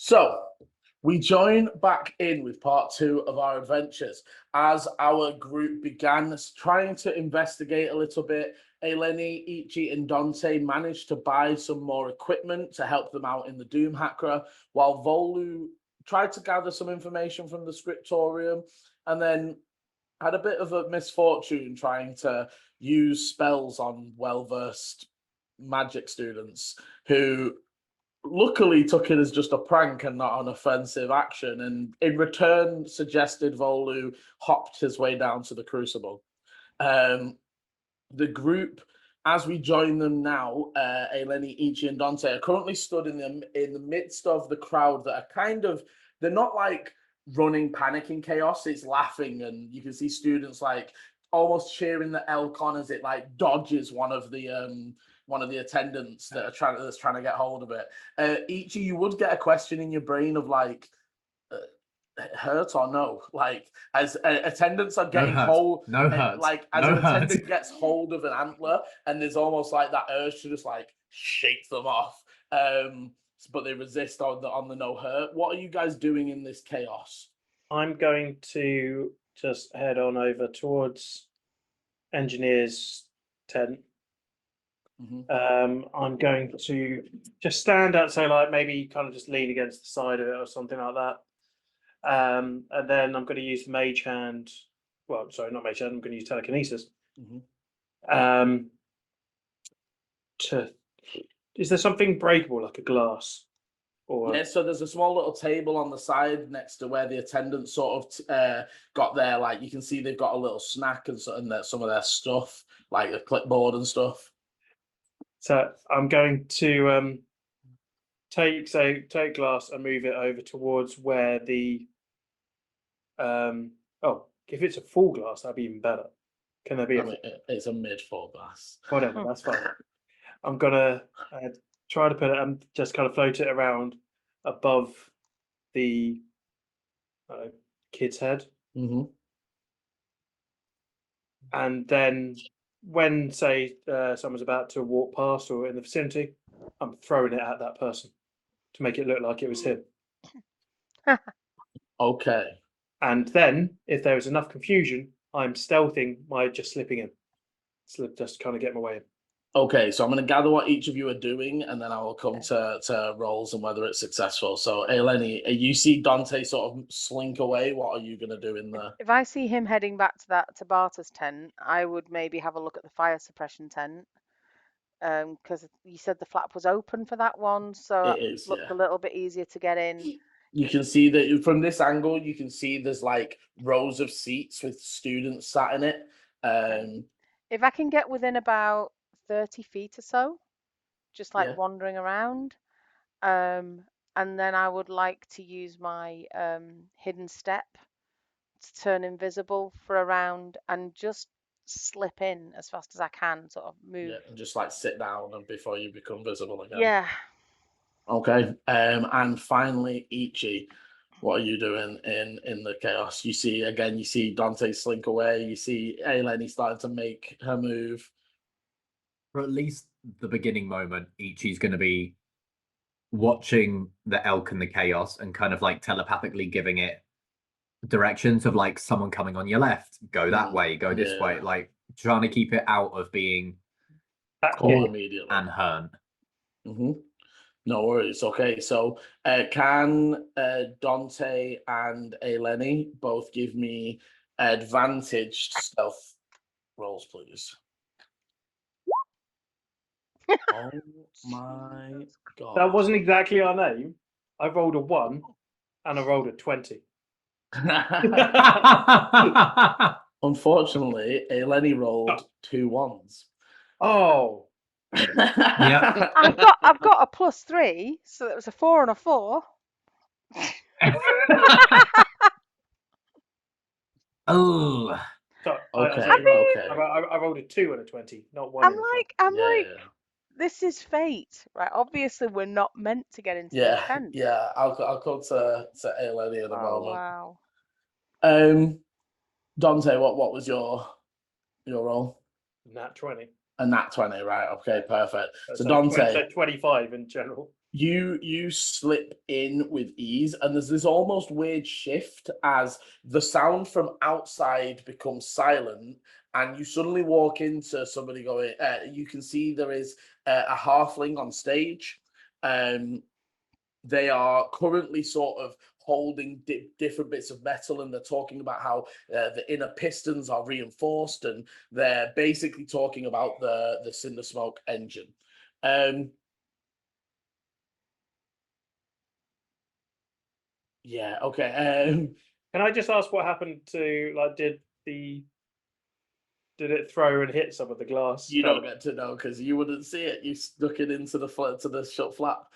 So, we join back in with part 2 of our adventures as our group began trying to investigate a little bit. Eleni, Ichi, and Dante managed to buy some more equipment to help them out in the Doom Hacker, while Volu tried to gather some information from the scriptorium and then had a bit of a misfortune trying to use spells on well-versed magic students who luckily took it as just a prank and not an offensive action, and in return suggested Volu hopped his way down to the Crucible. The group, as we join them now, Eleni, Ichi, and Dante are currently stood in the midst of the crowd that are kind of, they're not like running panic in chaos, it's laughing, and you can see students like almost cheering the elk on as it like dodges one of the attendants that's trying to get hold of it. Ichi, you would get a question in your brain of like, hurt or no? Like, as attendants are getting hold, like as an attendant gets hold of an antler, and there's almost like that urge to just like shake them off. But they resist on the no hurt. What are you guys doing in this chaos? I'm going to just head on over towards engineer's tent. I'm going to just stand out, so like maybe kind of just lean against the side of it or something like that. And then I'm going to use the mage hand. Well, sorry, not mage hand. I'm going to use telekinesis. Is there something breakable like a glass? Or yeah, so there's a small little table on the side next to where the attendants sort of got their, like, you can see they've got a little snack and some of their stuff, like a clipboard and stuff. So I'm going to take glass and move it over towards where the if it's a full glass, that'd be even better. Can there be it's a mid-full glass? Whatever, that's fine. I'm gonna try to put it and just kind of float it around above the kid's head. And then when, say, someone's about to walk past or in the vicinity, I'm throwing it at that person to make it look like it was him. Okay. And then, if there is enough confusion, I'm stealthing by just slipping in. Just kind of get my way in. Okay, so I'm going to gather what each of you are doing, and then I will come to rolls and whether it's successful. So, Eleni, you see Dante sort of slink away. What are you going to do in there? If I see him heading back to Barta's tent, I would maybe have a look at the fire suppression tent. Because you said the flap was open for that one, so it looked a little bit easier to get in. You can see that from this angle, you can see there's like rows of seats with students sat in it. If I can get within about 30 feet or so, just like wandering around, and then I would like to use my hidden step to turn invisible for a round and just slip in as fast as I can, sort of move. Yeah, and just like sit down and before you become visible again. Yeah. Okay. And finally, Ichi, what are you doing in the chaos? You see Dante slink away. You see Eleni starting to make her move. For at least the beginning moment, Ichi's going to be watching the elk and the chaos and kind of like telepathically giving it directions of like someone coming on your left, go that way, go this way, like trying to keep it out of being caught immediately and hurt. No worries. Okay, so can Dante and Eleni both give me advantaged stealth rolls, please? Oh my god. That wasn't exactly our name. I rolled a 1 and I rolled a 20. Unfortunately, Eleni rolled 2 1s. Oh. Yeah. I've got a +3, so it was a 4 and a 4. Oh. Okay. I rolled a 2 and a 20, not 1. I'm like, this is fate, right? Obviously, we're not meant to get into the tent. Yeah. I'll come to Eleni in a moment. Wow. Dante, what was your roll? Nat 20. A nat 20, right? Okay, perfect. So Dante, 25 in general. You slip in with ease, and there's this almost weird shift as the sound from outside becomes silent, and you suddenly walk into somebody going. You can see there is a halfling on stage. They are currently sort of holding different bits of metal, and they're talking about how the inner pistons are reinforced, and they're basically talking about the cinder smoke engine. Yeah, okay. Can I just ask what happened to, like, did it throw and hit some of the glass? You don't get to know because you wouldn't see it. You stuck it into the shut flap.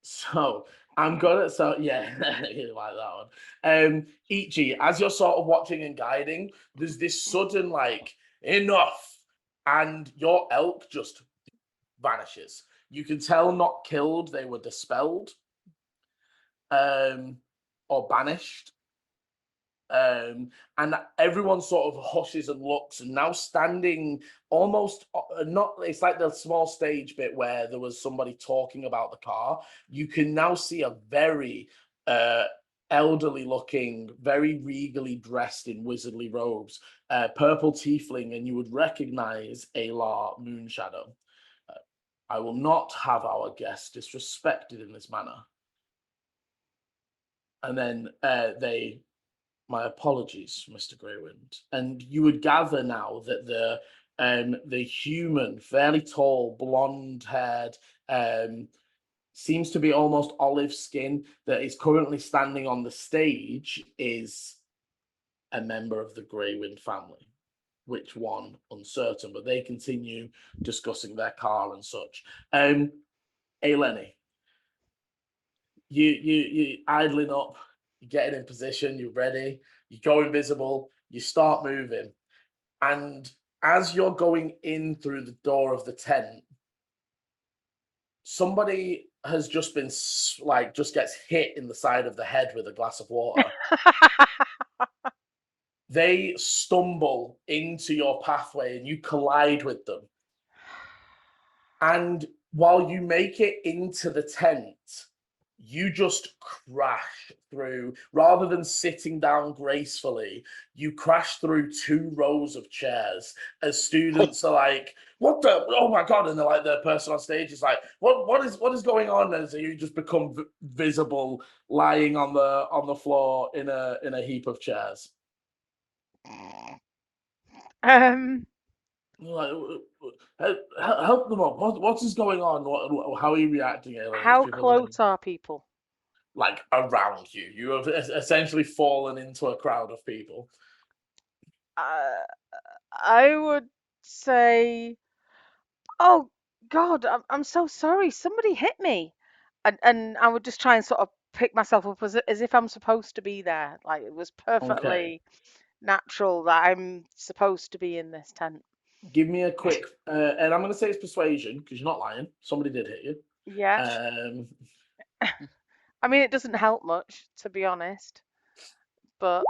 So I'm gonna yeah, you like that one. Ichi, as you're sort of watching and guiding, there's this sudden like enough, and your elk just vanishes. You can tell not killed, they were dispelled, or banished. And everyone sort of hushes and looks, and now standing almost not, it's like the small stage bit where there was somebody talking about the car. You can now see a very elderly looking, very regally dressed in wizardly robes, purple tiefling, and you would recognize Alar Moonshadow. I will not have our guest disrespected in this manner. And then my apologies, Mr. Greywind. And you would gather now that the human, fairly tall, blonde-haired, seems to be almost olive skin, that is currently standing on the stage is a member of the Greywind family. Which one? Uncertain, but they continue discussing their car and such. Eleni, you idling up, you're getting in position, you're ready, you go invisible, you start moving. And as you're going in through the door of the tent, somebody has just been just gets hit in the side of the head with a glass of water. They stumble into your pathway and you collide with them. And while you make it into the tent, you just crash through, rather than sitting down gracefully, you crash through 2 rows of chairs as students are like, what the, oh my God. And they're like, the person on stage is like, what is going on? And so you just become visible lying on the floor in a heap of chairs. Like, help them up. What is going on? How are you reacting? How close are people? Like around you. You have essentially fallen into a crowd of people. I would say, oh God, I'm so sorry. Somebody hit me. And I would just try and sort of pick myself up as if I'm supposed to be there. Like it was perfectly natural that I'm supposed to be in this tent. Give me a quick, and I'm going to say it's persuasion because you're not lying. Somebody did hit you. Yeah. I mean, it doesn't help much, to be honest. But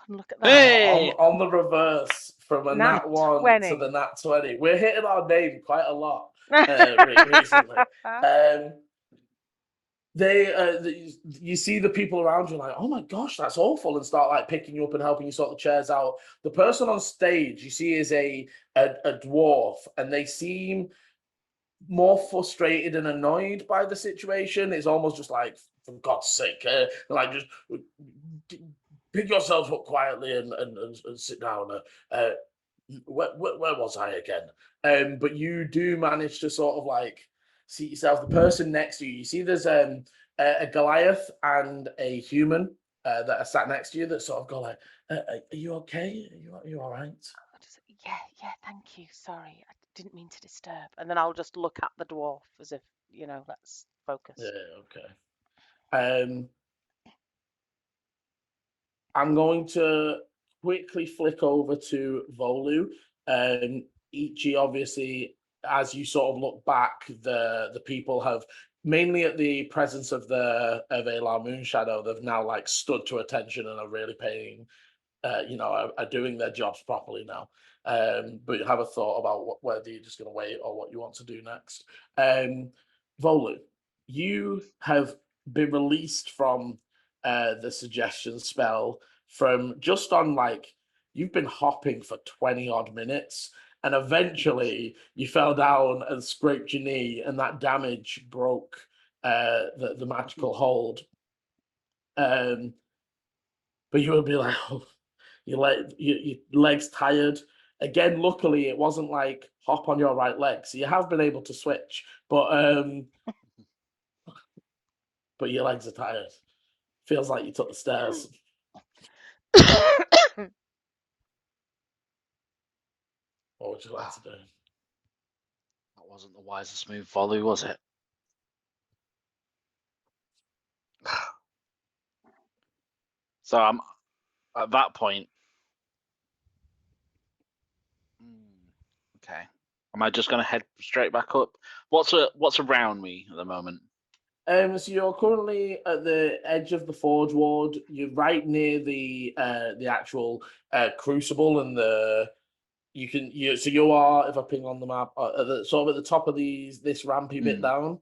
look at that. Hey! On the reverse, from a nat 1 20. to the nat 20. We're hitting our name quite a lot recently. You see the people around you like, oh my gosh, that's awful, and start like picking you up and helping you sort the chairs out. The person on stage you see is a dwarf, and they seem more frustrated and annoyed by the situation. It's almost just like, for God's sake, like just pick yourselves up quietly and sit down. Where was I again? But you do manage to sort of like see yourself. The person next to you, you see there's a Goliath and a human that are sat next to you that sort of go like, are you okay? Are you all right? Yeah, thank you. Sorry, I didn't mean to disturb. And then I'll just look at the dwarf as if, let's focus. Yeah, okay. I'm going to quickly flick over to Volu. Ichi, obviously, as you sort of look back, the people have, mainly at the presence of Alar Moonshadow, they've now like stood to attention and are really paying are doing their jobs properly now. But have a thought about whether you're just going to wait or what you want to do next. Volu, you have been released from the suggestion spell from just on you've been hopping for 20 odd minutes, and eventually you fell down and scraped your knee, and that damage broke the magical hold. But you will be like, oh, your legs tired. Again, luckily it wasn't like hop on your right leg, so you have been able to switch, but your legs are tired. Feels like you took the stairs. What would you like to do? That wasn't the wisest move, Volu, was it? So I'm at that point. Okay. Am I just going to head straight back up? What's around me at the moment? So you're currently at the edge of the Forge Ward. You're right near the actual crucible, and you are, if I ping on the map, at the top of this rampy bit down.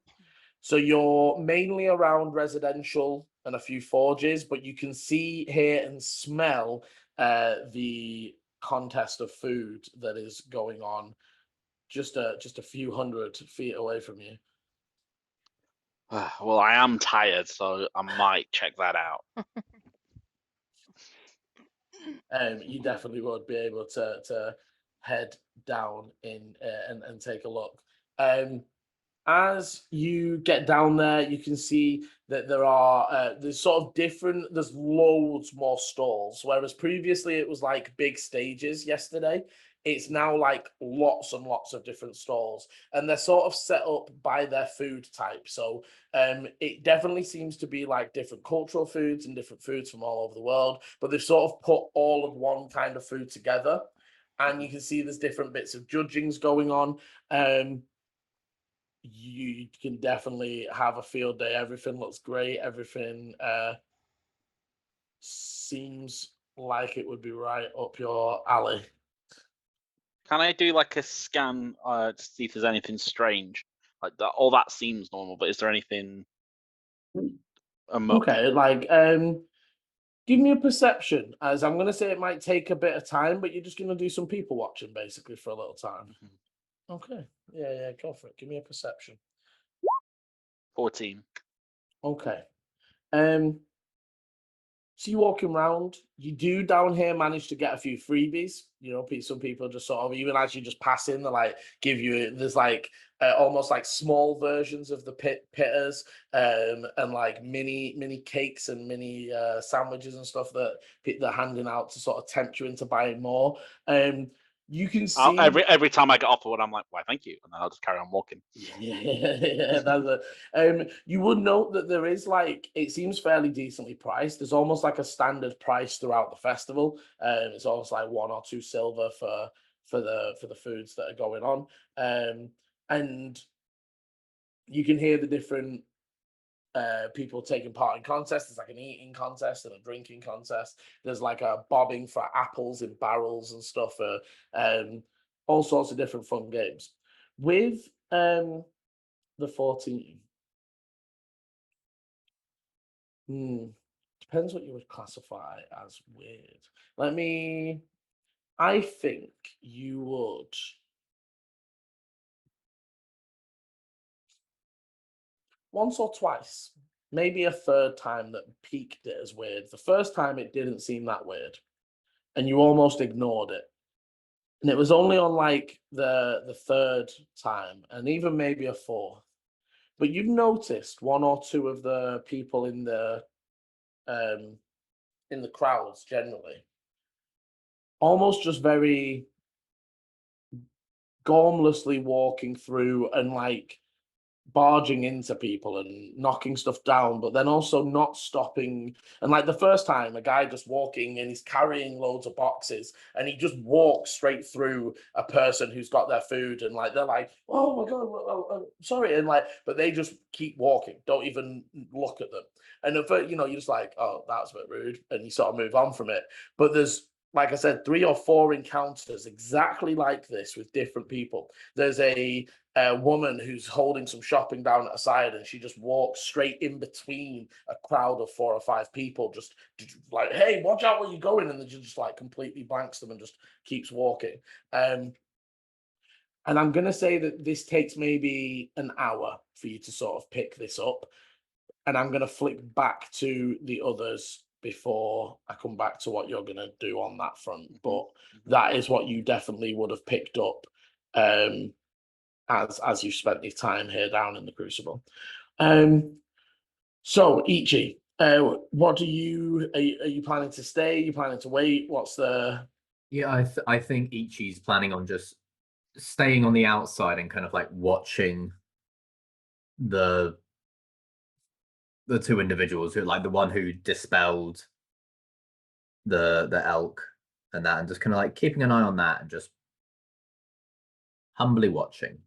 So you're mainly around residential and a few forges, but you can see, hear, and smell the contest of food that is going on just a few 100 feet away from you. Well, I am tired, so I might check that out. You definitely would be able to head down in and take a look. As you get down there, you can see that there's sort of there's loads more stalls, whereas previously it was like big stages yesterday. It's now like lots and lots of different stalls, and they're sort of set up by their food type. So it definitely seems to be like different cultural foods and different foods from all over the world, but they've sort of put all of one kind of food together, and you can see there's different bits of judgings going on. You can definitely have a field day. Everything looks great. Everything seems like it would be right up your alley. Can I do like a scan to see if there's anything strange? Like that, all that seems normal, but is there anything? Okay, give me a perception, as I'm going to say it might take a bit of time, but you're just going to do some people watching basically for a little time. Okay, yeah, go for it. Give me a perception. 14. Okay. So you're walking around, you do down here manage to get a few freebies. Some people just sort of, even as you just pass in, they like give you, there's like almost like small versions of the pitters, and like mini cakes and mini sandwiches and stuff that they're handing out to sort of tempt you into buying more. You can see every time I get offered one, I'm like, why, thank you, and then I'll just carry on walking. Yeah, that's it. You would note that there is it seems fairly decently priced. There's almost like a standard price throughout the festival. It's almost like 1 or 2 silver for the foods that are going on. And you can hear the different people taking part in contests. There's like an eating contest and a drinking contest. There's like a bobbing for apples in barrels and stuff. All sorts of different fun games. With the 14, depends what you would classify as weird. I think you would. Once or twice, maybe a third time that piqued it as weird. The first time it didn't seem that weird, and you almost ignored it. And it was only on the third time, and even maybe a fourth. But you've noticed 1 or 2 of the people in the crowds generally almost just very gormlessly walking through and barging into people and knocking stuff down, but then also not stopping. And the first time, a guy just walking and he's carrying loads of boxes, and he just walks straight through a person who's got their food, and they're like, oh my god, sorry, and but they just keep walking, don't even look at them. And if you're just like, oh, that's a bit rude, and you sort of move on from it. But there's like I said, 3 or 4 encounters exactly like this with different people. There's a woman who's holding some shopping down at a side, and she just walks straight in between a crowd of 4 or 5 people, just like, hey, watch out where you're going, and then just like completely blanks them and just keeps walking. And I'm going to say that this takes maybe an hour for you to sort of pick this up. And I'm going to flick back to the others before I come back to what you're going to do on that front. But that is what you definitely would have picked up as you spent your time here down in the Crucible. So, Ichi, what are you planning to stay? Are you planning to wait? What's the... Yeah, I think Ichi's planning on just staying on the outside and kind of like watching the 2 individuals, who like the one who dispelled the elk and that, and just kind of like keeping an eye on that and just humbly watching.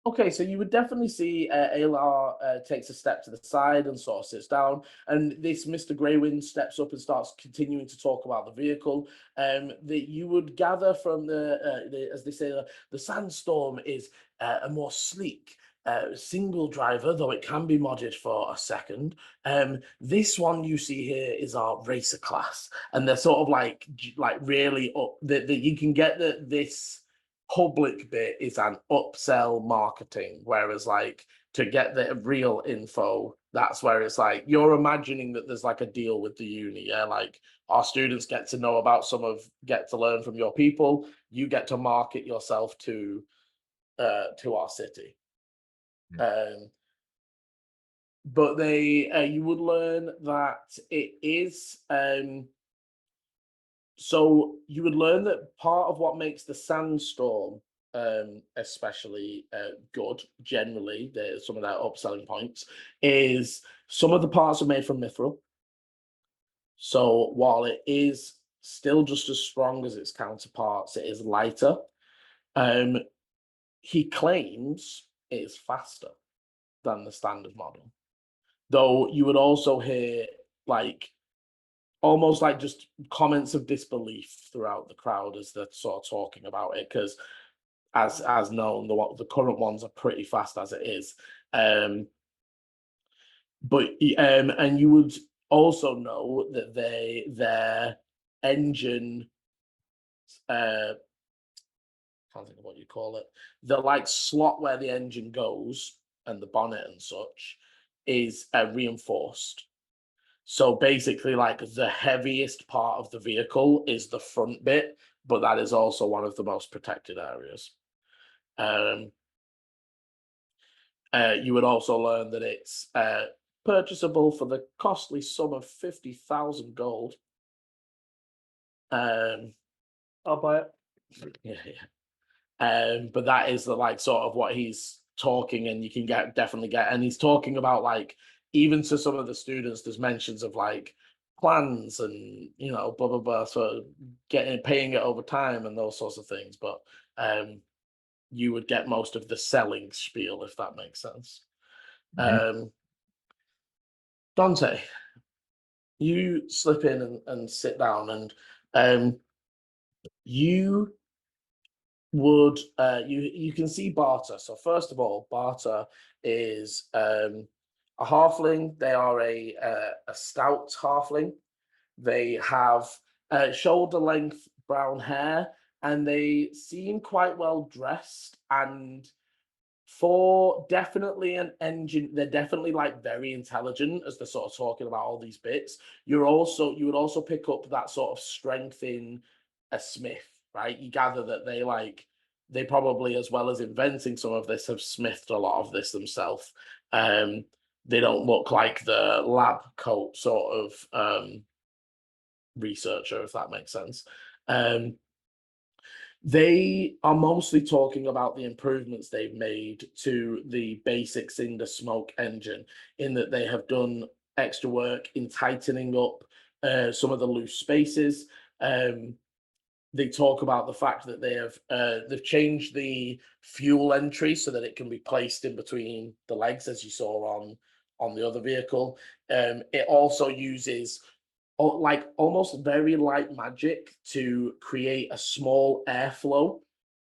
Okay, so you would definitely see Alar takes a step to the side and sort of sits down, and this Mr. Greywind steps up and starts continuing to talk about the vehicle. That you would gather from as they say, the Sandstorm is a more sleek single driver, though it can be modded for a second. This one you see here is our racer class, and they're sort of like really up that you can get that this public bit is an upsell marketing, whereas like to get the real info, that's where it's like you're imagining that there's like a deal with the uni. Yeah, like our students get to know about get to learn from your people, you get to market yourself to our city. But you would learn that it is so you would learn that part of what makes the Sandstorm especially good, generally, some of their upselling points, is some of the parts are made from mithril. So while it is still just as strong as its counterparts, it is lighter. He claims it is faster than the standard model. Though you would also hear like almost like just comments of disbelief throughout the crowd as they're sort of talking about it, because as known, the current ones are pretty fast as it is. And you would also know that their engine, can't think of what you call it, the like slot where the engine goes and the bonnet and such is reinforced. So basically, like the heaviest part of the vehicle is the front bit, but that is also one of the most protected areas. You would also learn that it's purchasable for the costly sum of 50,000 gold. I'll buy it. Yeah. But that is the like sort of what he's talking, and you can definitely get, and he's talking about like even to some of the students, there's mentions of like plans and blah blah blah, so paying it over time and those sorts of things. But you would get most of the selling spiel, if that makes sense. Dante, you slip in and sit down, and you would you can see Barter. So first of all, Barter is a halfling. They are a stout halfling. They have shoulder length brown hair, and they seem quite well dressed, and for definitely an engine, they're definitely like very intelligent as they're sort of talking about all these bits. You would also pick up that sort of strength in a smith, right? You gather that they probably, as well as inventing some of this, have smithed a lot of this themselves. They don't look like the lab coat sort of researcher, if that makes sense. They are mostly talking about the improvements they've made to the basic Cinder Smoke engine, in that they have done extra work in tightening up some of the loose spaces. They talk about the fact that they've changed the fuel entry so that it can be placed in between the legs, as you saw on the other vehicle. It also uses like almost very light magic to create a small airflow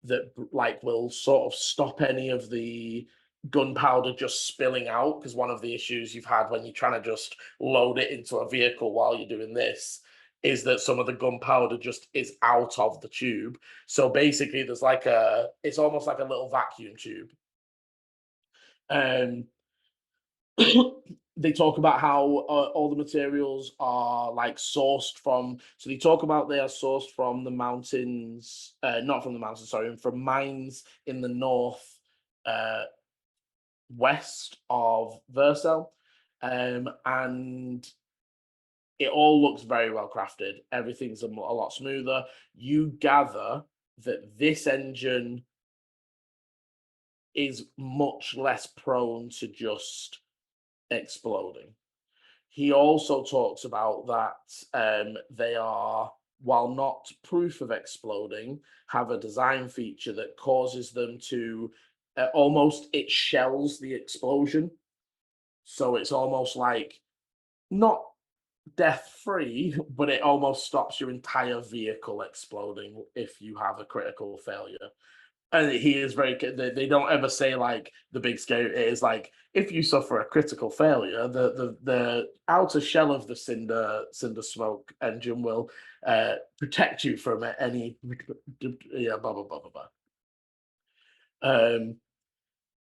that like will sort of stop any of the gunpowder just spilling out, because one of the issues you've had when you're trying to just load it into a vehicle while you're doing this is that some of the gunpowder just is out of the tube. So basically there's like it's almost like a little vacuum tube. They talk about how all the materials are like sourced from, so they talk about they are sourced from the mountains, not from the mountains, sorry, from mines in the north west of Vercel, and it all looks very well crafted. Everything's a lot smoother. You gather that this engine is much less prone to just exploding. He also talks about that they are, while not proof of exploding, have a design feature that causes them to almost, it shells the explosion. So it's almost like not death-free, but it almost stops your entire vehicle exploding if you have a critical failure. And he is very, they don't ever say like the big scare. It is like if you suffer a critical failure, the outer shell of the cinder smoke engine will protect you from any, yeah, blah blah blah blah blah.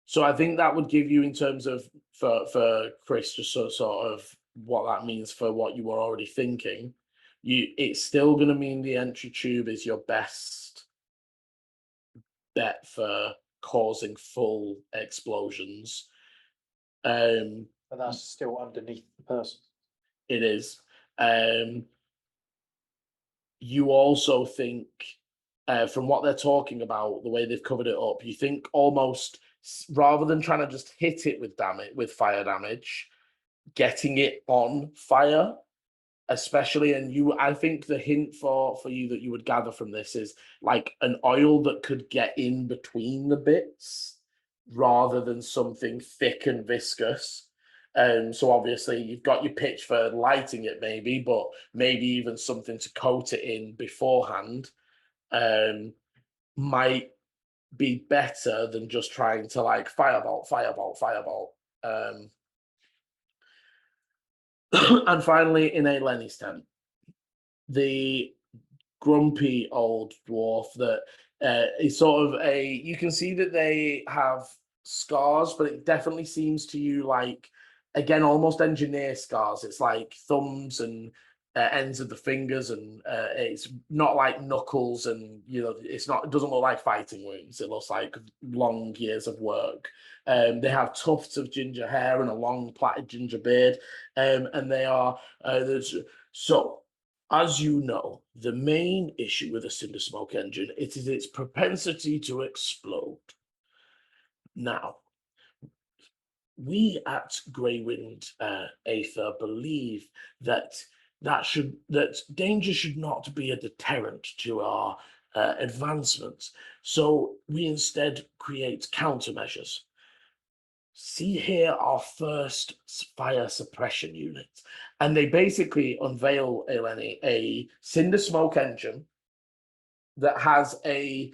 So I think that would give you, in terms of for Chris, just sort of what that means for what you were already thinking. It's still going to mean the entry tube is your best bet for causing full explosions. But that's still underneath the person. It is. You also think, from what they're talking about, the way they've covered it up, you think almost rather than trying to just hit it with fire damage, getting it on fire, especially, and I think the hint for you that you would gather from this is like an oil that could get in between the bits rather than something thick and viscous. So obviously you've got your pitch for lighting it maybe, but maybe even something to coat it in beforehand might be better than just trying to like firebolt. And finally, in a Lenny's tent, the grumpy old dwarf that is sort of you can see that they have scars, but it definitely seems to you like, again, almost engineer scars. It's like thumbs and ends of the fingers, and it's not like knuckles, and it doesn't look like fighting wounds. It looks like long years of work. They have tufts of ginger hair and a long plaited ginger beard, and they are so. As you know, the main issue with a cinder smoke engine, it is its propensity to explode. Now, we at Greywind Aether believe that danger should not be a deterrent to our advancements. So we instead create countermeasures. See here our first fire suppression unit. And they basically unveil, Eleni, a cinder smoke engine that has a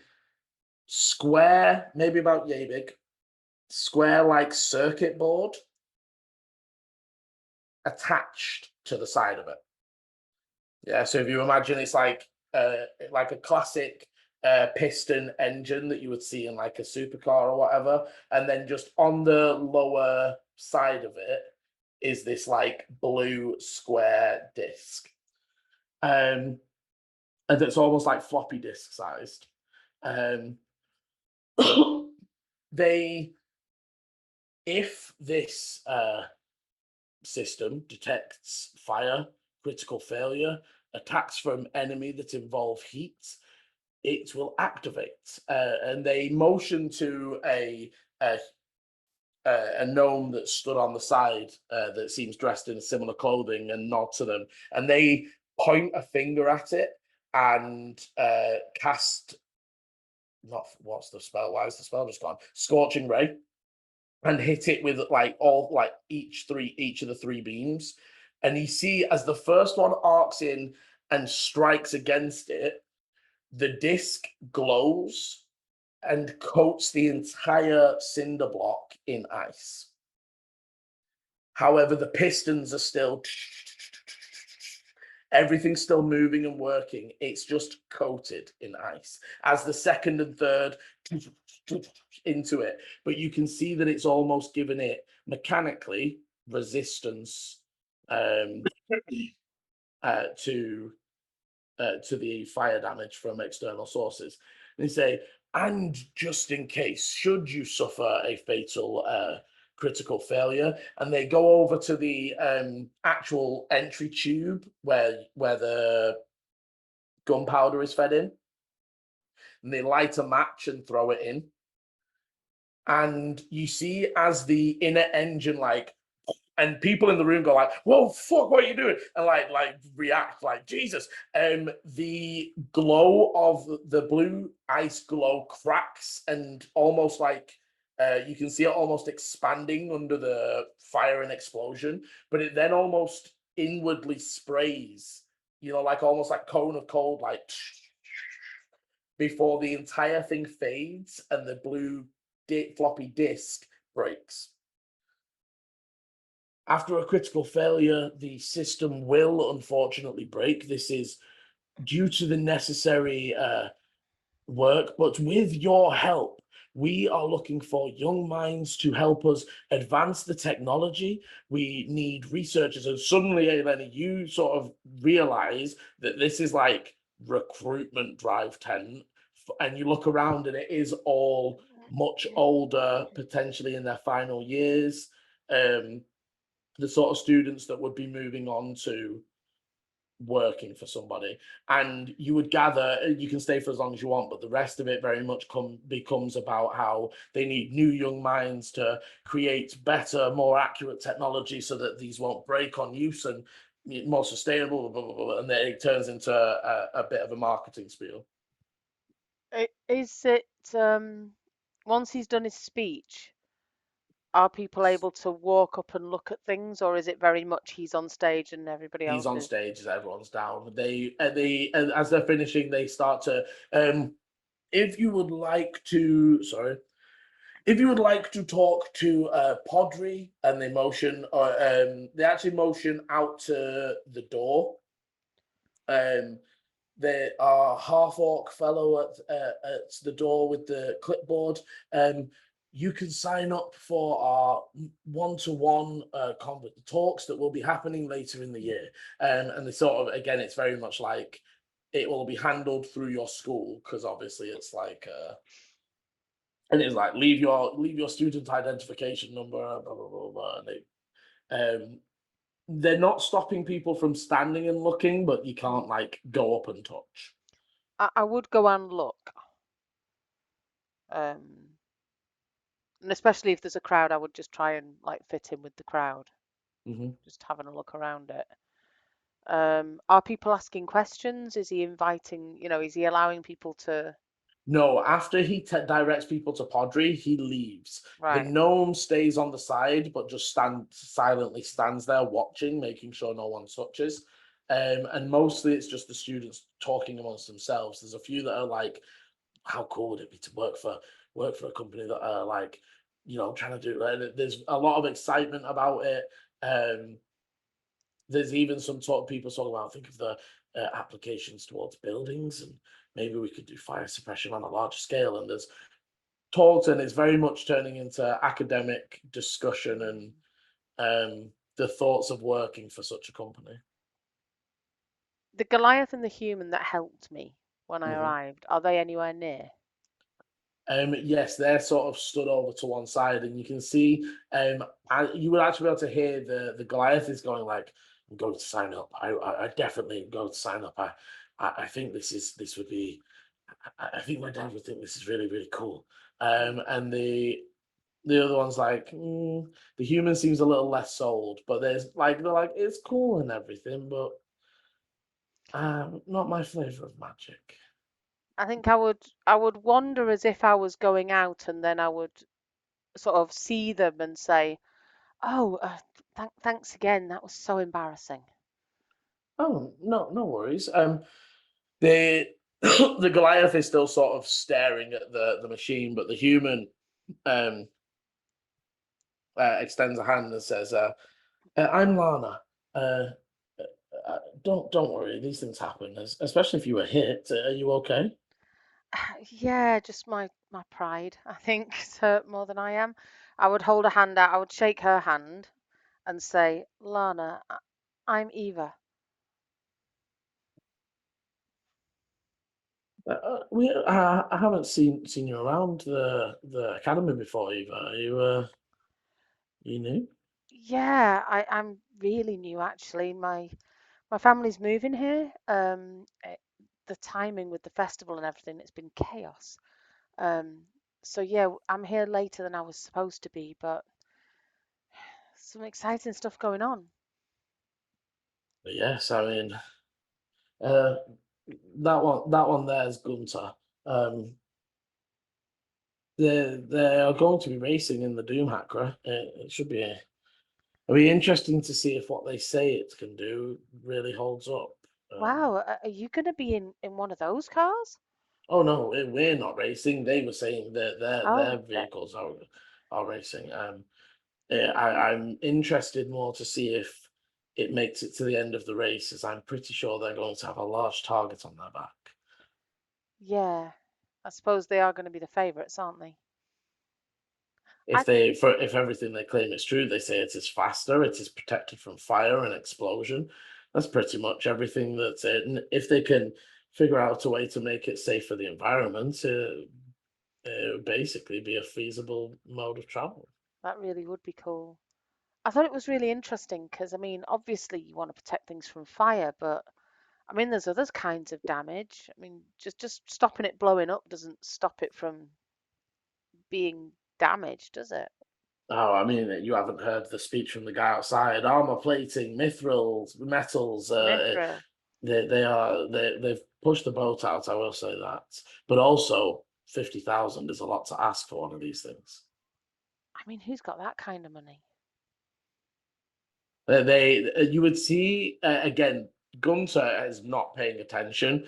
square, maybe about yay big, square-like circuit board attached to the side of it. Yeah, so if you imagine it's like a classic piston engine that you would see in like a supercar or whatever, and then just on the lower side of it is this like blue square disc, and it's almost like floppy disk sized. If this system detects fire, critical failure, attacks from enemy that involve heat, it will activate. And they motion to a gnome that stood on the side that seems dressed in similar clothing and nod to them. And they point a finger at it and cast, what's the spell? Why is the spell just gone? Scorching Ray. And hit it with each of the three beams. And you see as the first one arcs in and strikes against it, the disc glows and coats the entire cinder block in ice. However, the pistons are still, everything's still moving and working. It's just coated in ice as the second and third into it. But you can see that it's almost given it mechanically resistance to the fire damage from external sources. They say, and just in case, should you suffer a fatal critical failure, and they go over to the actual entry tube where the gunpowder is fed in, and they light a match and throw it in, and you see as the inner engine and people in the room go like, "Whoa, fuck! What are you doing?" And like react like, "Jesus!" The glow of the blue ice glow cracks and almost like you can see it almost expanding under the fire and explosion, but it then almost inwardly sprays, like almost like cone of cold, like before the entire thing fades and the blue floppy disk breaks. After a critical failure, the system will unfortunately break. This is due to the necessary work, but with your help, we are looking for young minds to help us advance the technology. We need researchers. And suddenly, Elena, you sort of realize that this is like recruitment drive 10. And you look around and it is all much older, potentially in their final years. The sort of students that would be moving on to working for somebody, and you would gather, you can stay for as long as you want, but the rest of it very much becomes about how they need new young minds to create better, more accurate technology so that these won't break on use and more sustainable, blah, blah, blah, and then it turns into a bit of a marketing spiel. Is it once he's done his speech, are people able to walk up and look at things, or is it very much he's on stage and everybody else He's on is? stage as everyone's down. They as they're finishing, they start to if you would like to talk to Podri, and they actually motion out to the door. There are half-orc fellow at the door with the clipboard. You can sign up for our one-to-one talks that will be happening later in the year. And they sort of, again, it's very much like it will be handled through your school, because obviously it's like and it's like leave your student identification number, blah blah blah blah. And they're not stopping people from standing and looking, but you can't like go up and touch. I would go and look. And especially if there's a crowd, I would just try and like fit in with the crowd. Just having a look around it. Are people asking questions? Is he inviting, is he allowing people to? No, after he directs people to Podri, he leaves. Right. The gnome stays on the side, but just silently stands there watching, making sure no one touches. And mostly it's just the students talking amongst themselves. There's a few that are like, how cool would it be to work for a company that are like, trying to do it. There's a lot of excitement about it. There's even some people talking about, think of the applications towards buildings, and maybe we could do fire suppression on a larger scale. And there's talks, and it's very much turning into academic discussion and the thoughts of working for such a company. The Goliath and the human that helped me when I arrived, are they anywhere near? Yes, they're sort of stood over to one side, and you can see you would actually be able to hear the Goliath is going like, I'm going to sign up. I definitely go to sign up. I think this would be, I think my dad would think this is really, really cool. And the other one's like, the human seems a little less sold, but they're like, it's cool and everything, but not my flavor of magic. I think I would wander as if I was going out, and then I would sort of see them and say, Oh, thanks again. That was so embarrassing. Oh, no worries. The the Goliath is still sort of staring at the machine, but the human extends a hand and says, "I'm Lana. Don't worry, these things happen, especially if you were hit. Are you okay?" Yeah, just my pride, I think, is hurt more than I am. I would hold a hand out. I would shake her hand and say, Lana, I'm Eva. I haven't seen you around the academy before, Eva. Are you new? Yeah, I'm really new actually. My family's moving here. The timing with the festival and everything, it's been chaos. So yeah, I'm here later than I was supposed to be, but some exciting stuff going on. But yes, I mean, uh, that one there is Gunter. They are going to be racing in the Doom Hacker. It should be it'll be interesting to see if what they say it can do really holds up. Wow, are you going to be in one of those cars? Oh no, we're not racing. They were saying that their Oh, vehicles are racing. I'm interested more to see if it makes it to the end of the race, as I'm pretty sure they're going to have a large target on their back. yeah. I suppose they are going to be the favourites, aren't they? If everything they claim is true, they say it is faster, it is protected from fire and explosion. That's pretty much everything that's it. And if they can figure out a way to make it safe for the environment, it would basically be a feasible mode of travel. That really would be cool. I thought it was really interesting because, I mean, obviously you want to protect things from fire, but I mean, there's other kinds of damage. I mean, just stopping it blowing up doesn't stop it from being damaged, does it? Oh, I mean, you haven't heard the speech from the guy outside. Armor plating, mithrils, metals. Mithra. They've pushed the boat out. I will say that, but also 50,000 is a lot to ask for one of these things. I mean, who's got that kind of money? You would see again. Gunter is not paying attention.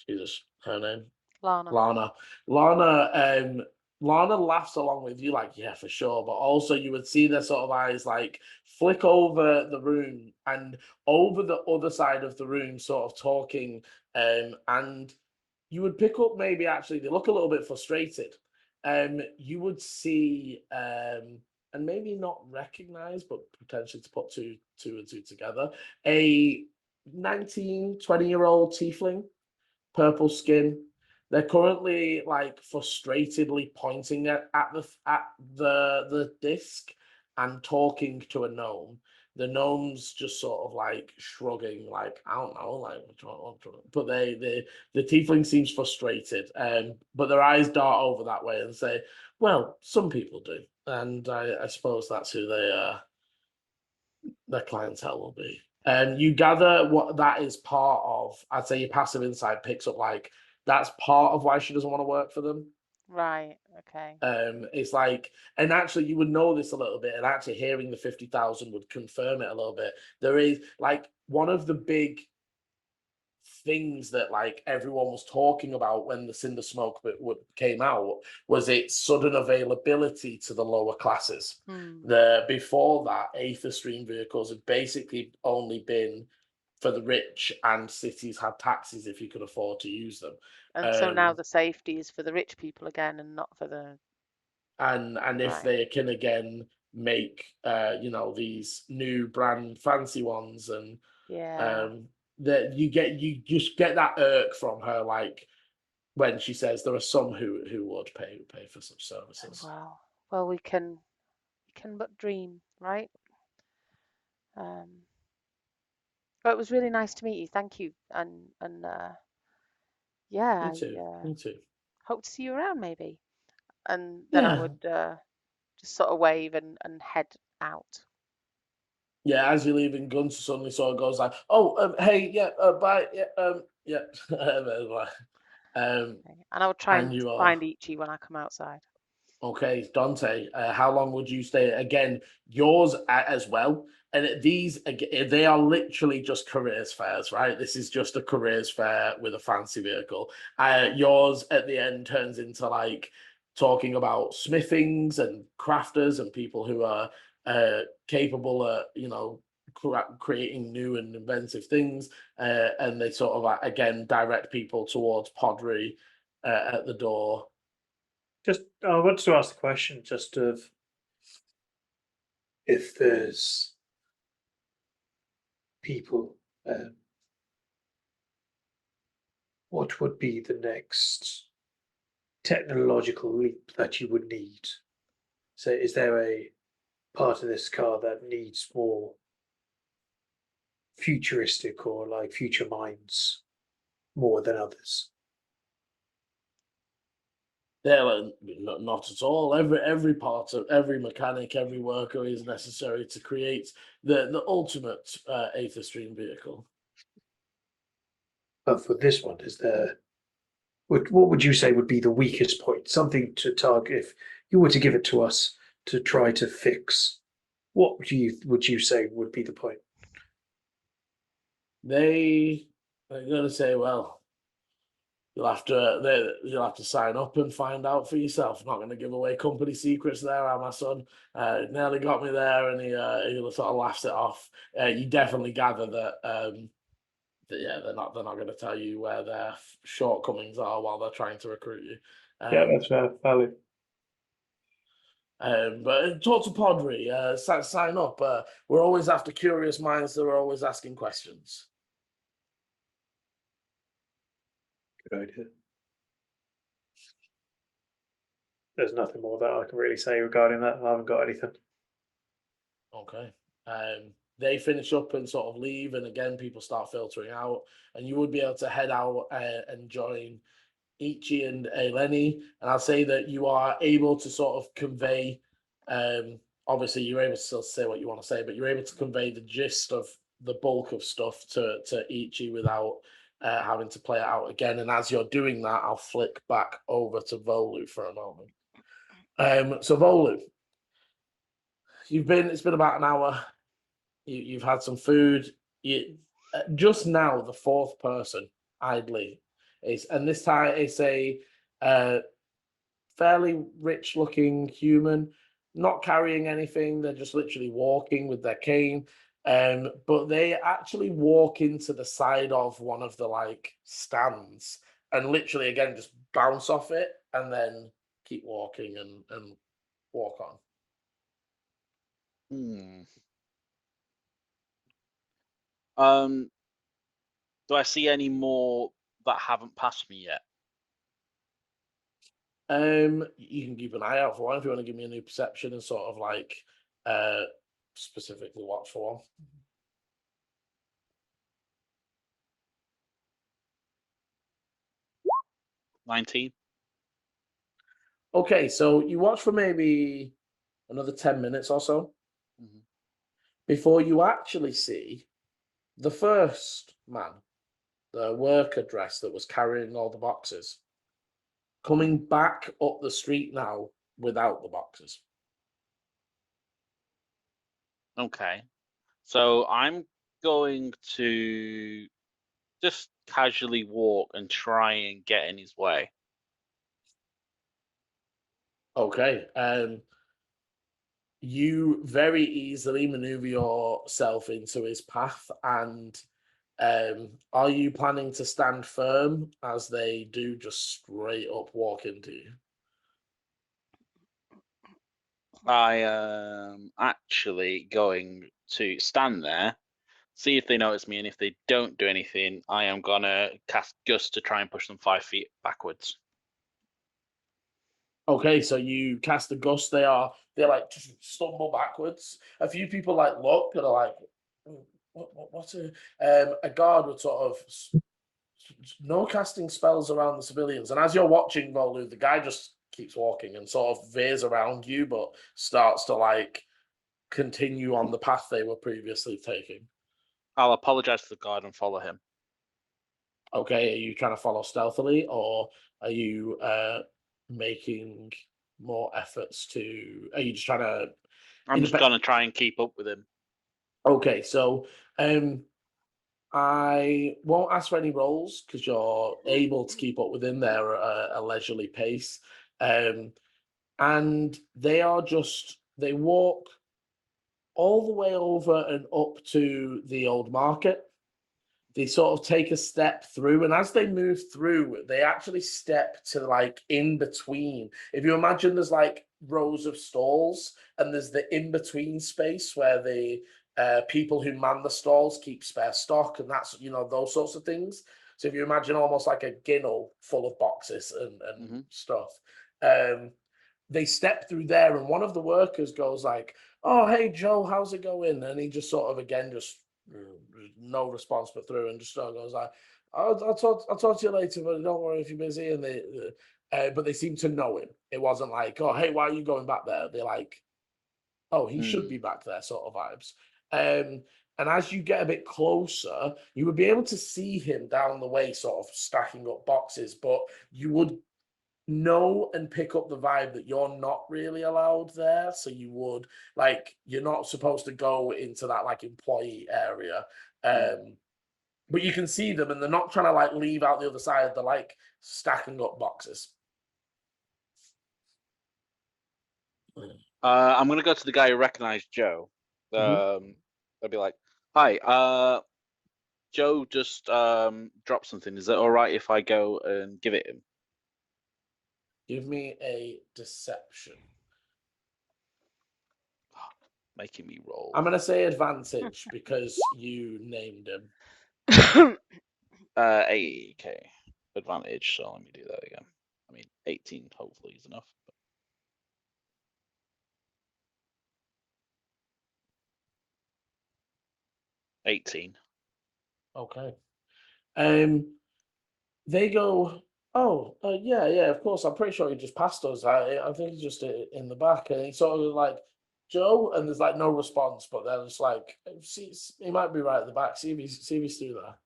Jesus, her name. Lana. Lana laughs along with you, like, yeah, for sure. But also, you would see their sort of eyes like flick over the room and over the other side of the room, sort of talking. And you would pick up maybe actually they look a little bit frustrated. You would see, and maybe not recognize, but potentially to put two and two together, a 19, 20-year-old tiefling, purple skin. They're currently like frustratedly pointing at the disc and talking to a gnome. The gnome's just sort of like shrugging, like I don't know, like but the tiefling seems frustrated, but their eyes dart over that way and say, "Well, some people do," and I suppose that's who their clientele will be. And you gather what that is part of. I'd say your passive insight picks up like that's part of why she doesn't want to work for them. Right. Okay. It's like, and actually, you would know this a little bit, and actually, hearing the 50,000 would confirm it a little bit. There is like one of the big things that like everyone was talking about when the Cinder Smoke came out was its sudden availability to the lower classes. Before that, Aether Stream vehicles had basically only been for the rich, and cities had taxes if you could afford to use them. And so now the safety is for the rich people again and not for the... And if Right. they can again make these new brand fancy ones, and Yeah. that you just get that irk from her, like when she says there are some who would pay for such services. Well, we can but dream, right? But it was really nice to meet you. Thank you. And yeah, Me too. Me too. hope to see you around maybe. And then I Yeah. would just sort of wave and head out. Yeah, as you're leaving, Gunter suddenly sort of goes like, "Oh, hey, yeah, bye, yeah, yeah." And I would try And and you are find Ichi when I come outside. Okay, Dante, how long would you stay? Again, yours as well. And they are literally just careers fairs, right? This is just a careers fair with a fancy vehicle. Yours at the end turns into like talking about smithings and crafters and people who are capable of, creating new and inventive things. And they sort of, again, direct people towards Podry at the door. Just, I want to ask the question just of if there's people, what would be the next technological leap that you would need? So is there a part of this car that needs more futuristic or like future minds more than others? Yeah, not at all. Every part of every mechanic, every worker is necessary to create the ultimate Aether Stream vehicle. But for this one, is there what would you say would be the weakest point? Something to target if you were to give it to us to try to fix. What would you say would be the point? They're gonna say, well, you'll have to sign up and find out for yourself. I'm not going to give away company secrets there, my son. Nearly got me there, and he sort of laughs it off. You definitely gather that, yeah, they're not going to tell you where their shortcomings are while they're trying to recruit you. Yeah, that's valid. But talk to Podry, sign up. We're always after curious minds that are always asking questions. Good idea. There's nothing more that I can really say regarding that. I haven't got anything. Okay. They finish up and sort of leave, and again, people start filtering out, and you would be able to head out and join Ichi and Eleni. And I'll say that you are able to sort of convey, obviously you're able to still say what you want to say, but you're able to convey the gist of the bulk of stuff to Ichi without having to play it out again. And as you're doing that, I'll flick back over to Volu for a moment. So Volu, it's been about an hour. You've had some food. Just now, the fourth person idly and this time it's a fairly rich-looking human, not carrying anything. They're just literally walking with their cane. But they actually walk into the side of one of the like stands and literally again just bounce off it and then keep walking and walk on. Do I see any more that haven't passed me yet? You can keep an eye out for one if you want to give me a new perception and sort of like specifically watch for one. 19. Okay, so you watch for maybe another 10 minutes or so before you actually see the first man, the worker dress that was carrying all the boxes, coming back up the street now without the boxes. Okay. So I'm going to just casually walk and try and get in his way. Okay. You very easily maneuver yourself into his path, and are you planning to stand firm as they do just straight up walk into you? I am actually going to stand there, see if they notice me, and if they don't do anything, I am gonna cast Gust to try and push them 5 feet backwards. Okay, so you cast a gust. They like just stumble backwards. A few people like look and are like, what's a guard would sort of no casting spells around the civilians. And as you're watching Volu, the guy just keeps walking and sort of veers around you, but starts to like continue on the path they were previously taking. I'll apologize to the guard and follow him. Okay, are you trying to follow stealthily, or are you making more efforts to? Are you just trying to? I'm just gonna try and keep up with him. Okay, so I won't ask for any rolls because you're able to keep up with him there at a leisurely pace. And they walk all the way over and up to the old market. They sort of take a step through, and as they move through, they actually step to like in between. If you imagine there's like rows of stalls, and there's the in between space where the people who man the stalls keep spare stock, and that's those sorts of things. So if you imagine almost like a ginnel full of boxes and stuff, they step through there, and one of the workers goes like, "Oh, hey Joe, how's it going?" And he just sort of again just no response but through, and just goes like, I'll talk to you later, but don't worry if you're busy. And but they seem to know him. It wasn't like, oh, hey, why are you going back there? They're like, oh, he should be back there, sort of vibes. And as you get a bit closer, you would be able to see him down the way, sort of stacking up boxes, but you would know and pick up the vibe that you're not really allowed there. So you would you're not supposed to go into that like employee area. But you can see them, and they're not trying to like leave out the other side. They're like stacking up boxes. I'm gonna go to the guy who recognized Joe. I'll be like, "Hi, Joe just dropped something. Is it all right if I go and give it him?" Give me a deception. Making me roll. I'm gonna say advantage because you named him. 80k advantage. So let me do that again. I mean, 18 hopefully is enough. 18. Okay. They go, oh, yeah, of course. I'm pretty sure he just passed us. I think he's just in the back. And he's sort of like, Joe, and there's like no response, but then it's like, see, he might be right at the back. See if he's still there.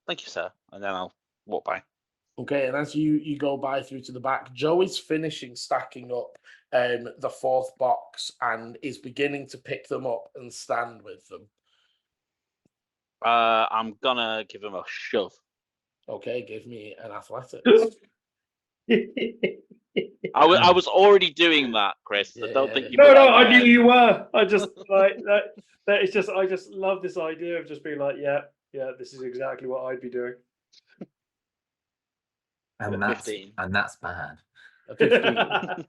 Thank you, sir. And then I'll walk by. Okay, and as you go by through to the back, Joe is finishing stacking up the fourth box and is beginning to pick them up and stand with them. I'm gonna give him a shove. Okay, give me an athletics. I was already doing that, Chris. I don't think you. No, I knew you were. I just like that. It's just I just love this idea of just being like, yeah, this is exactly what I'd be doing. And that's bad. A 15.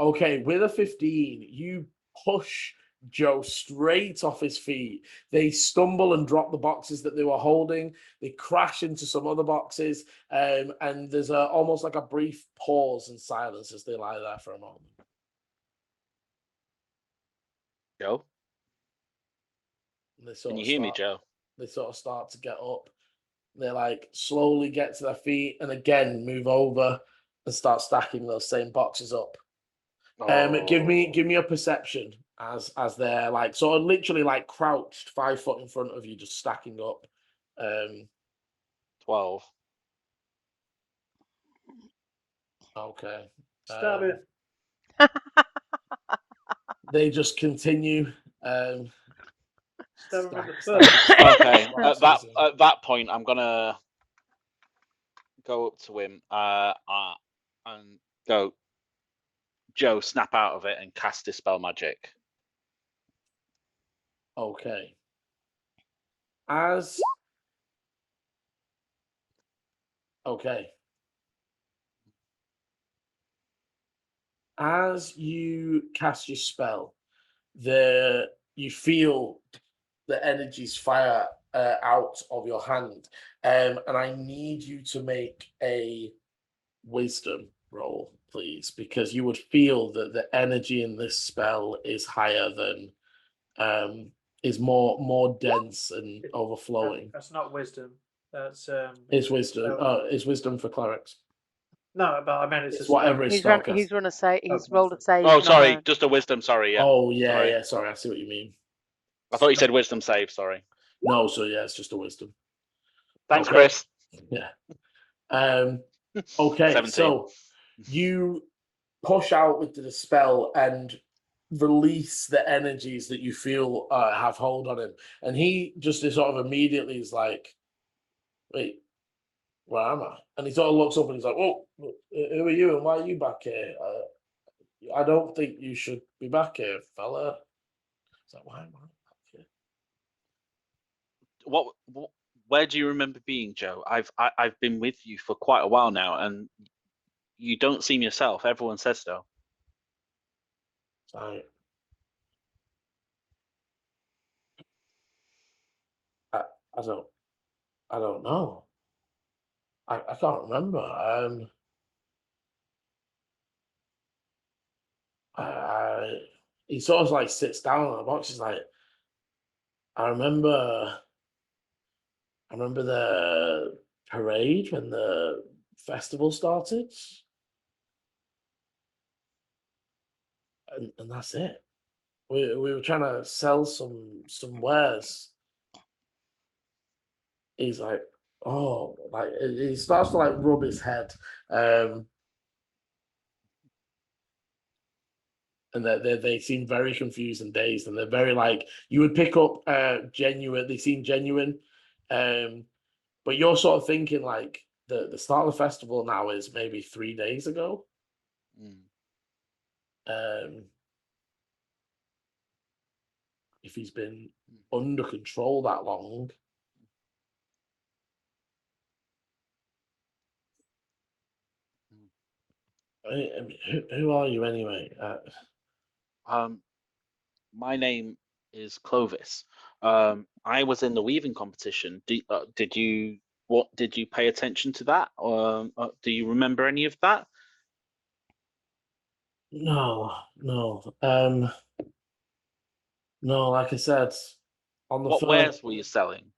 Okay, with a 15, you push Joe straight off his feet. They stumble and drop the boxes that they were holding. They crash into some other boxes, and there's almost like a brief pause and silence as they lie there for a moment. Joe? Can you hear me, Joe? They sort of start to get up. They like slowly get to their feet and again move over and start stacking those same boxes up. Give me a perception as they're like sort of literally like crouched 5 foot in front of you, just stacking up. 12. Okay. Stab it. They just continue. Okay. At that point, I'm gonna go up to him and go, Joe, snap out of it and cast Dispel Magic. Okay. As you cast your spell, you feel the energies fire out of your hand, and I need you to make a wisdom roll, please, because you would feel that the energy in this spell is higher than is more dense and overflowing. That's not wisdom. That's It's wisdom. It's wisdom for clerics. No, but I mean it's whatever his spell. He's rolled a save. Oh, sorry, just a wisdom. Sorry, yeah. Oh yeah, sorry. I see what you mean. I thought you said wisdom save. Sorry. No, so yeah, it's just a wisdom. Thanks, Chris. Yeah. Okay, 17. so you push out with the spell and release the energies that you feel have hold on him. And he just sort of immediately is like, wait, where am I? And he sort of looks up and he's like, oh, who are you and why are you back here? I don't think you should be back here, fella. It's like, why am I back here? What where do you remember being, Joe? I've been with you for quite a while now, and you don't seem yourself. Everyone says so. I don't know. I can't remember. He sort of like sits down on the box. He's like, I remember the parade when the festival started, and that's it. We were trying to sell some wares. He's like, oh, like he starts to like rub his head, and they seem very confused and dazed, and they're very like you would pick up genuine. They seem genuine, but you're sort of thinking like the start of the festival now is maybe 3 days ago. If he's been under control that long. I mean, who are you anyway? My name is Clovis. I was in the weaving competition. Did you pay attention to that? Do you remember any of that? No. No, like I said, on the What wares were you selling?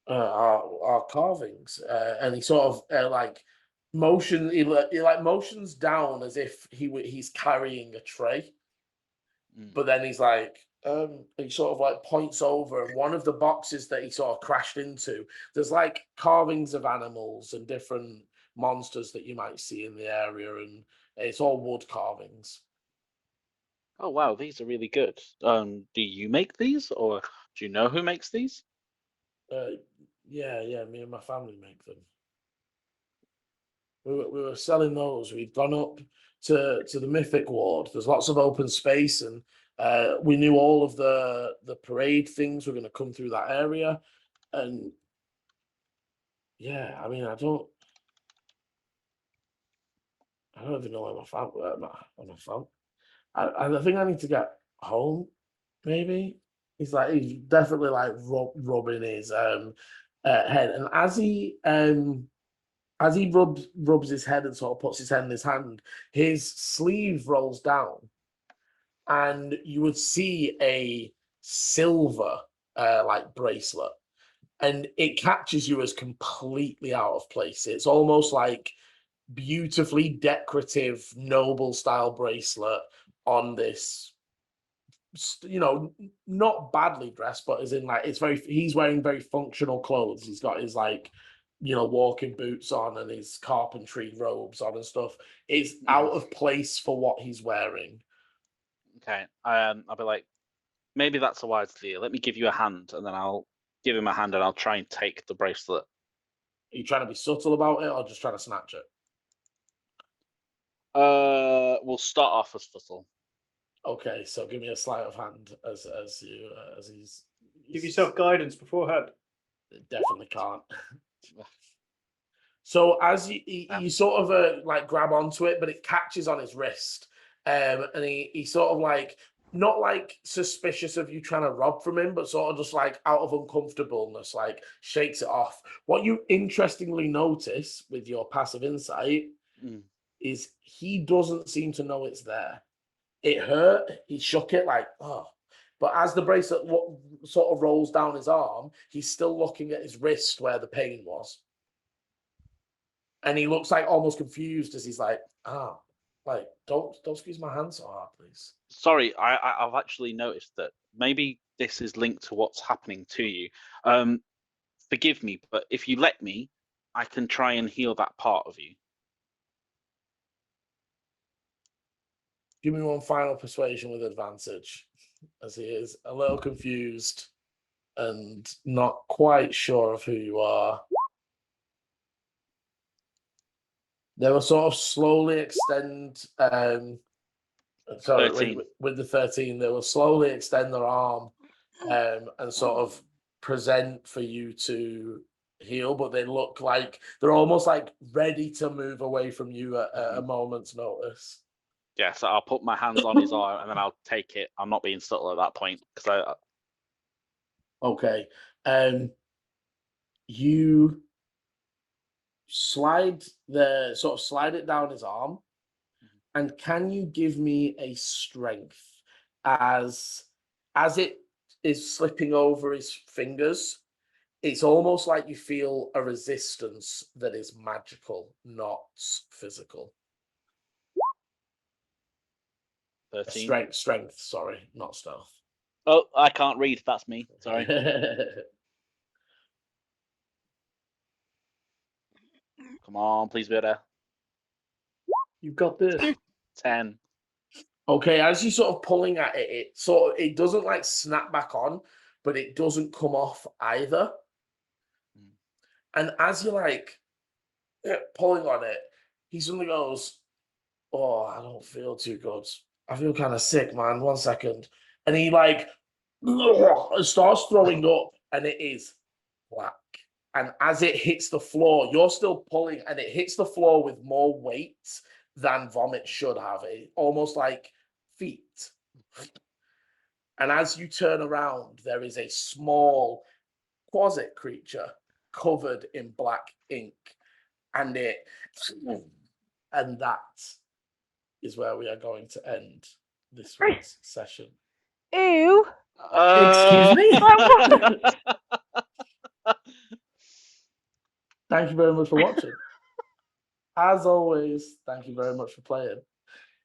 our carvings, and he sort of like motion. He like motions down as if he's carrying a tray, but then he's like, he sort of like points over, and one of the boxes that he sort of crashed into, there's like carvings of animals and different monsters that you might see in the area, and it's all wood carvings. Oh wow, these are really good. Do you make these, or do you know who makes these? Yeah, me and my family make them. We were selling those. We'd gone up to the Mythic Ward. There's lots of open space, and we knew all of the parade things were going to come through that area. And yeah, I mean, I don't even know where my phone. I think I need to get home. Maybe he's definitely like rubbing his head, and as he rubs his head and sort of puts his head in his hand, his sleeve rolls down, and you would see a silver like bracelet, and it catches you as completely out of place. It's almost like beautifully decorative, noble style bracelet on this, not badly dressed, but as in like he's wearing very functional clothes. He's got his like, walking boots on and his carpentry robes on and stuff. It's out of place for what he's wearing. Okay. I'll be like, maybe that's a wise deal. Let me give you a hand, and then I'll give him a hand, and I'll try and take the bracelet. Are you trying to be subtle about it, or just trying to snatch it? We'll start off as subtle. Okay, so give me a sleight of hand as he's. Give yourself guidance beforehand. Definitely can't. So as you sort of like grab onto it, but it catches on his wrist, and he sort of like, not like suspicious of you trying to rob from him, but sort of just like out of uncomfortableness, like shakes it off. What you interestingly notice with your passive insight is he doesn't seem to know it's there. It hurt. He shook it like, oh. But as the bracelet sort of rolls down his arm, he's still looking at his wrist where the pain was. And he looks like almost confused as he's like, like, don't squeeze my hand so hard, please. Sorry, I've actually noticed that maybe this is linked to what's happening to you. Forgive me, but if you let me, I can try and heal that part of you. Give me one final persuasion with advantage, as he is a little confused and not quite sure of who you are. They will sort of slowly extend. Sorry, 13. with the 13, they will slowly extend their arm and sort of present for you to heal, but they look like they're almost like ready to move away from you at a moment's notice. Yeah, so I'll put my hands on his arm and then I'll take it. I'm not being subtle at that point because I. Okay. You slide it down his arm, and can you give me a strength as it is slipping over his fingers? It's almost like you feel a resistance that is magical, not physical. 13. Strength, sorry, not stealth. Oh, I can't read. That's me. Sorry. Come on, please be there. You've got this. 10. Okay, as you're sort of pulling at it, it doesn't like snap back on, but it doesn't come off either. And as you're like pulling on it, he suddenly goes, "Oh, I don't feel too good. I feel kind of sick, man. 1 second." And he like starts throwing up, and it is black. And as it hits the floor, you're still pulling, and it hits the floor with more weight than vomit should have. It almost like feet. And as you turn around, there is a small quasi creature covered in black ink, and that is where we are going to end this week's session. Ew. Excuse me? Thank you very much for watching. As always, thank you very much for playing.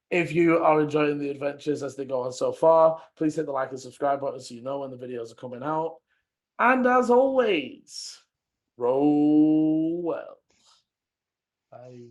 If you are enjoying the adventures as they go on so far, please hit the like and subscribe button so you know when the videos are coming out. And as always, roll well. Bye.